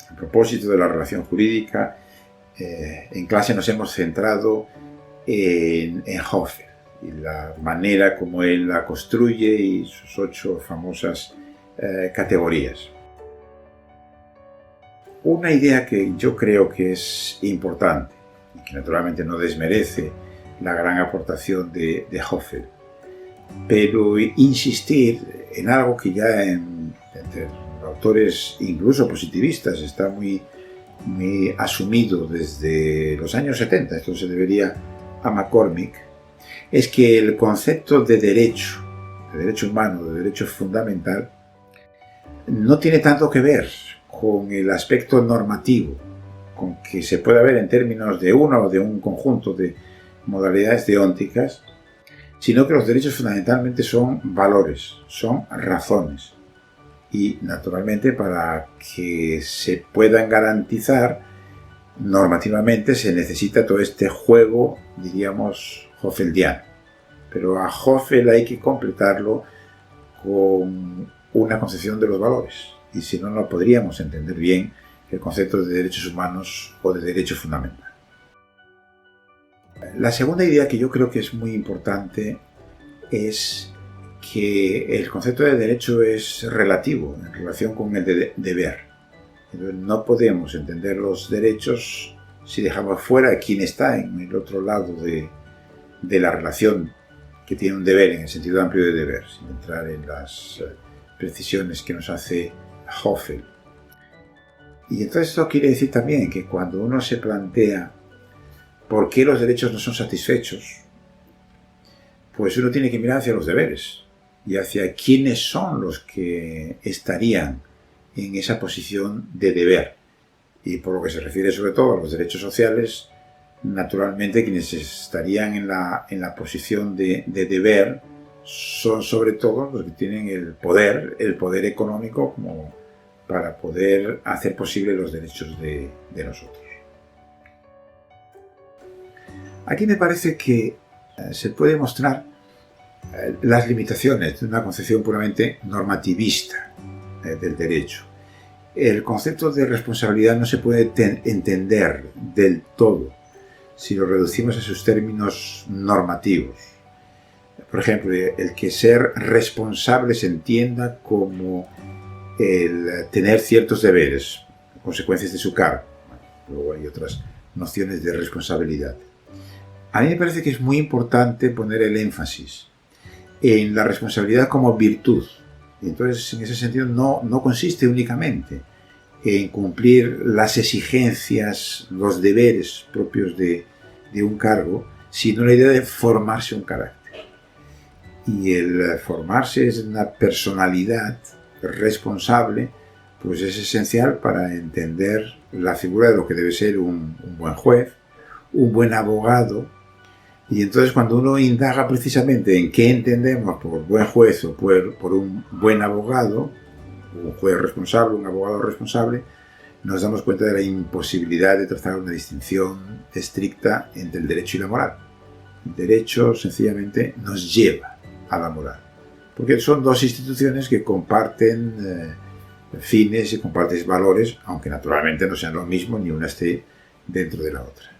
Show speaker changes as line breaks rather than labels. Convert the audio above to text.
A propósito de la relación jurídica, en clase nos hemos centrado en Hofer y la manera como él la construye y sus 8 famosas categorías. Una idea que yo creo que es importante y que naturalmente no desmerece la gran aportación de Hofer, pero insistir en algo que ya entre autores incluso positivistas está muy asumido desde los años 70, esto se debería a McCormick, es que el concepto de derecho humano, de derecho fundamental, no tiene tanto que ver con el aspecto normativo, con que se puede ver en términos de uno o de un conjunto de modalidades deónticas, sino que los derechos fundamentalmente son valores, son razones. Y naturalmente para que se puedan garantizar normativamente se necesita todo este juego, diríamos, hoffeldiano. Pero a Hofel hay que completarlo con una concepción de los valores. Y si no, no podríamos entender bien el concepto de derechos humanos o de derecho fundamental. La segunda idea que yo creo que es muy importante es que el concepto de derecho es relativo en relación con el deber. No podemos entender los derechos si dejamos fuera a quien está en el otro lado de la relación que tiene un deber en el sentido amplio de deber, sin entrar en las precisiones que nos hace Hofer. Y entonces esto quiere decir también que cuando uno se plantea por qué los derechos no son satisfechos, pues uno tiene que mirar hacia los deberes y hacia quiénes son los que estarían en esa posición de deber. Y por lo que se refiere sobre todo a los derechos sociales, naturalmente quienes estarían en la posición de deber son sobre todo los que tienen el poder económico como para poder hacer posible los derechos de nosotros. Aquí me parece que se puede mostrar las limitaciones de una concepción puramente normativista del derecho. El concepto de responsabilidad no se puede entender del todo si lo reducimos a sus términos normativos. Por ejemplo, el que ser responsable se entienda como el tener ciertos deberes, consecuencias de su cargo. Luego hay otras nociones de responsabilidad. A mí me parece que es muy importante poner el énfasis en la responsabilidad como virtud. Y entonces, en ese sentido, no consiste únicamente en cumplir las exigencias, los deberes propios de un cargo, sino la idea de formarse un carácter. Y el formarse es una personalidad responsable, pues es esencial para entender la figura de lo que debe ser un buen juez, un buen abogado. Y entonces cuando uno indaga precisamente en qué entendemos por buen juez o por un buen abogado, un juez responsable, un abogado responsable, nos damos cuenta de la imposibilidad de trazar una distinción estricta entre el derecho y la moral. El derecho sencillamente nos lleva a la moral, porque son dos instituciones que comparten fines y comparten valores, aunque naturalmente no sean lo mismo ni una esté dentro de la otra.